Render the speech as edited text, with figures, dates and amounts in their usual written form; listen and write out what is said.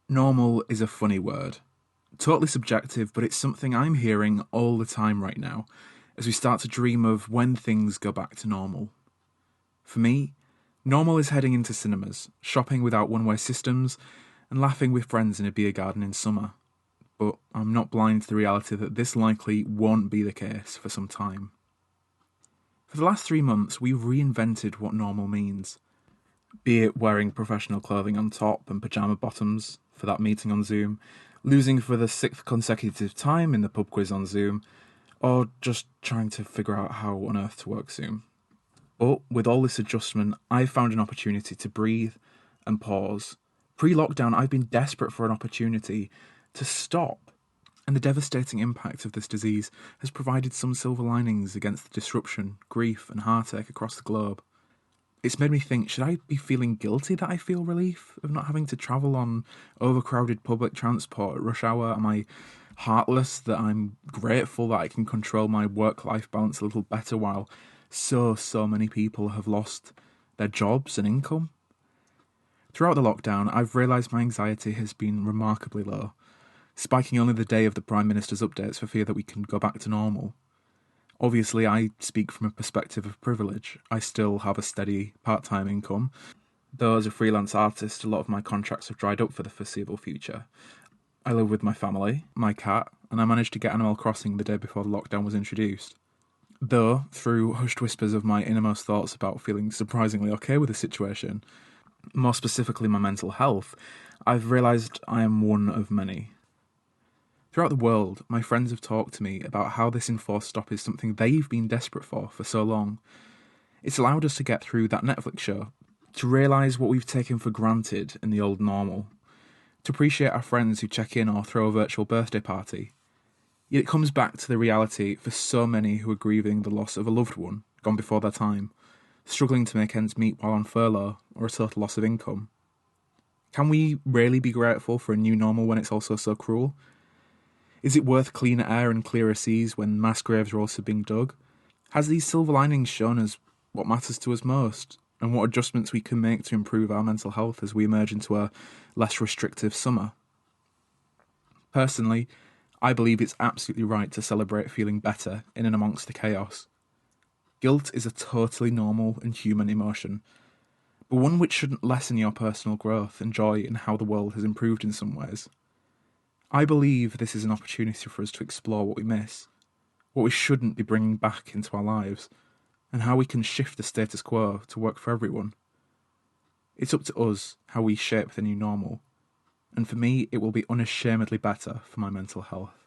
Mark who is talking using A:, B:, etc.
A: Normal is a funny word. Totally subjective, but it's something I'm hearing all the time right now as we start to dream of when things go back to normal. For me, normal is heading into cinemas, shopping without one-way systems, and laughing with friends in a beer garden in summer. But I'm not blind to the reality that this likely won't be the case for some time. For the last 3 months, we've reinvented what normal means. Be it wearing professional clothing on top and pyjama bottoms for that meeting on Zoom, losing for the sixth consecutive time in the pub quiz on Zoom, or just trying to figure out how on earth to work Zoom. But with all this adjustment, I've found an opportunity to breathe and pause. Pre-lockdown, I've been desperate for an opportunity to stop. And the devastating impact of this disease has provided some silver linings against the disruption, grief, and heartache across the globe. It's made me think, should I be feeling guilty that I feel relief of not having to travel on overcrowded public transport at rush hour? Am I heartless that I'm grateful that I can control my work-life balance a little better while so many people have lost their jobs and income? Throughout the lockdown, I've realised my anxiety has been remarkably low, spiking only the day of the Prime Minister's updates for fear that we can go back to normal. Obviously, I speak from a perspective of privilege. I still have a steady part-time income, though as a freelance artist, a lot of my contracts have dried up for the foreseeable future. I live with my family, my cat, and I managed to get Animal Crossing the day before the lockdown was introduced. Though, through hushed whispers of my innermost thoughts about feeling surprisingly okay with the situation, more specifically my mental health, I've realised I am one of many. Throughout the world, my friends have talked to me about how this enforced stop is something they've been desperate for so long. It's allowed us to get through that Netflix show, to realise what we've taken for granted in the old normal, to appreciate our friends who check in or throw a virtual birthday party. Yet it comes back to the reality for so many who are grieving the loss of a loved one, gone before their time, struggling to make ends meet while on furlough or a total loss of income. Can we really be grateful for a new normal when it's also so cruel? Is it worth cleaner air and clearer seas when mass graves are also being dug? Has these silver linings shown us what matters to us most, and what adjustments we can make to improve our mental health as we emerge into a less restrictive summer? Personally, I believe it's absolutely right to celebrate feeling better in and amongst the chaos. Guilt is a totally normal and human emotion, but one which shouldn't lessen your personal growth and joy in how the world has improved in some ways. I believe this is an opportunity for us to explore what we miss, what we shouldn't be bringing back into our lives, and how we can shift the status quo to work for everyone. It's up to us how we shape the new normal, and for me it will be unashamedly better for my mental health.